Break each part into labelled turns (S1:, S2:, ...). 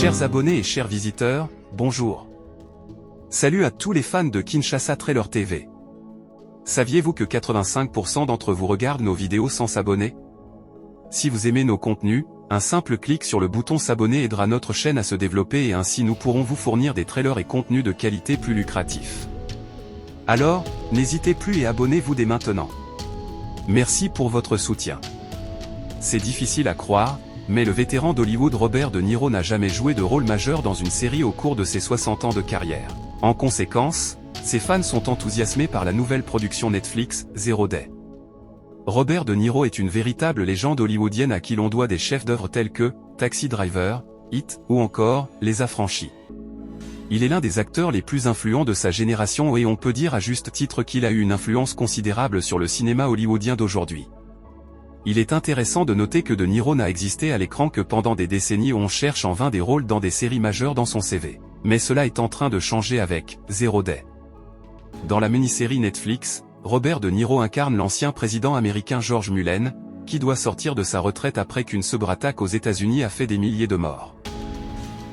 S1: Chers abonnés et chers visiteurs, bonjour. Salut à tous les fans de Kinshasa Trailer TV. Saviez-vous que 85% d'entre vous regardent nos vidéos sans s'abonner? Si vous aimez nos contenus, un simple clic sur le bouton s'abonner aidera notre chaîne à se développer et ainsi nous pourrons vous fournir des trailers et contenus de qualité plus lucratifs. Alors, n'hésitez plus et abonnez-vous dès maintenant. Merci pour votre soutien. C'est difficile à croire, mais le vétéran d'Hollywood Robert De Niro n'a jamais joué de rôle majeur dans une série au cours de ses 60 ans de carrière. En conséquence, ses fans sont enthousiasmés par la nouvelle production Netflix, Zero Day. Robert De Niro est une véritable légende hollywoodienne à qui l'on doit des chefs-d'œuvre tels que Taxi Driver, Hit, ou encore Les Affranchis. Il est l'un des acteurs les plus influents de sa génération et on peut dire à juste titre qu'il a eu une influence considérable sur le cinéma hollywoodien d'aujourd'hui. Il est intéressant de noter que De Niro n'a existé à l'écran que pendant des décennies où on cherche en vain des rôles dans des séries majeures dans son CV. Mais cela est en train de changer avec Zero Day. Dans la mini-série Netflix, Robert De Niro incarne l'ancien président américain George Mullen, qui doit sortir de sa retraite après qu'une cyberattaque aux États-Unis a fait des milliers de morts.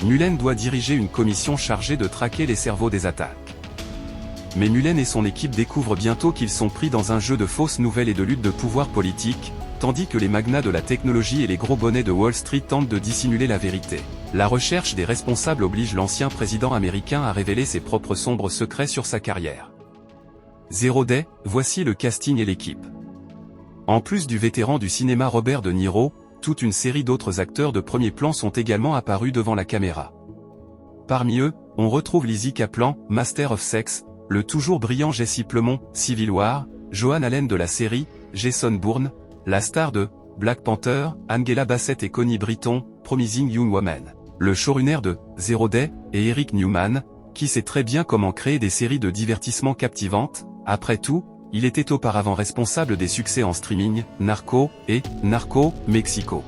S1: Mullen doit diriger une commission chargée de traquer les cerveaux des attaques. Mais Mullen et son équipe découvrent bientôt qu'ils sont pris dans un jeu de fausses nouvelles et de lutte de pouvoir politique, tandis que les magnats de la technologie et les gros bonnets de Wall Street tentent de dissimuler la vérité. La recherche des responsables oblige l'ancien président américain à révéler ses propres sombres secrets sur sa carrière. Zero Day, voici le casting et l'équipe. En plus du vétéran du cinéma Robert De Niro, toute une série d'autres acteurs de premier plan sont également apparus devant la caméra. Parmi eux, on retrouve Lizzie Kaplan, Master of Sex, le toujours brillant Jesse Plemons, Civil War, Joan Allen de la série, Jason Bourne, la star de Black Panther, Angela Bassett et Connie Britton, Promising Young Woman, le showrunner de Zero Day, et Eric Newman, qui sait très bien comment créer des séries de divertissement captivantes. Après tout, il était auparavant responsable des succès en streaming, Narco et Narco Mexico.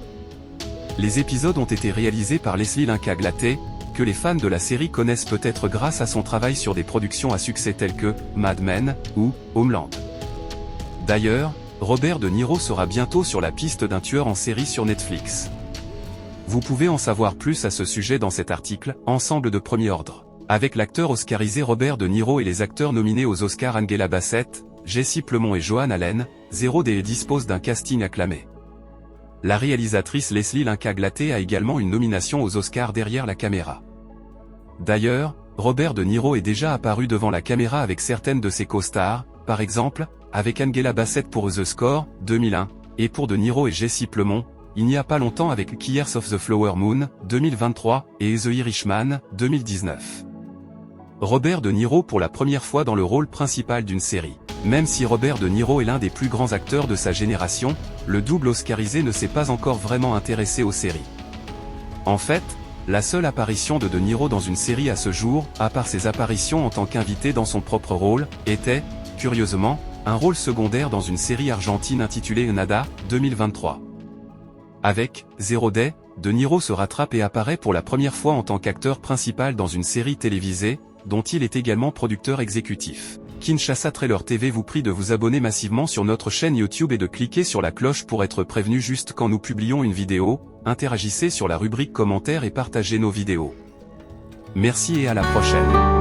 S1: Les épisodes ont été réalisés par Leslie Linka-Glaté, que les fans de la série connaissent peut-être grâce à son travail sur des productions à succès telles que Mad Men ou Homeland. D'ailleurs, Robert De Niro sera bientôt sur la piste d'un tueur en série sur Netflix. Vous pouvez en savoir plus à ce sujet dans cet article, Ensemble de premier ordre. Avec l'acteur oscarisé Robert De Niro et les acteurs nominés aux Oscars Angela Bassett, Jesse Plemons et Joan Allen, Zero Day dispose d'un casting acclamé. La réalisatrice Leslie Linka-Glaté a également une nomination aux Oscars derrière la caméra. D'ailleurs, Robert De Niro est déjà apparu devant la caméra avec certaines de ses co-stars, par exemple, avec Angela Bassett pour The Score, 2001, et pour De Niro et Jesse Plemons, il n'y a pas longtemps avec Killers of the Flower Moon, 2023, et The Irishman, 2019. Robert De Niro pour la première fois dans le rôle principal d'une série. Même si Robert De Niro est l'un des plus grands acteurs de sa génération, le double oscarisé ne s'est pas encore vraiment intéressé aux séries. En fait, la seule apparition de De Niro dans une série à ce jour, à part ses apparitions en tant qu'invité dans son propre rôle, était, curieusement, un rôle secondaire dans une série argentine intitulée Nada, 2023. Avec Zero Day, De Niro se rattrape et apparaît pour la première fois en tant qu'acteur principal dans une série télévisée, dont il est également producteur exécutif. Kinshasa Trailer TV vous prie de vous abonner massivement sur notre chaîne YouTube et de cliquer sur la cloche pour être prévenu juste quand nous publions une vidéo. Interagissez sur la rubrique commentaires et partagez nos vidéos. Merci et à la prochaine.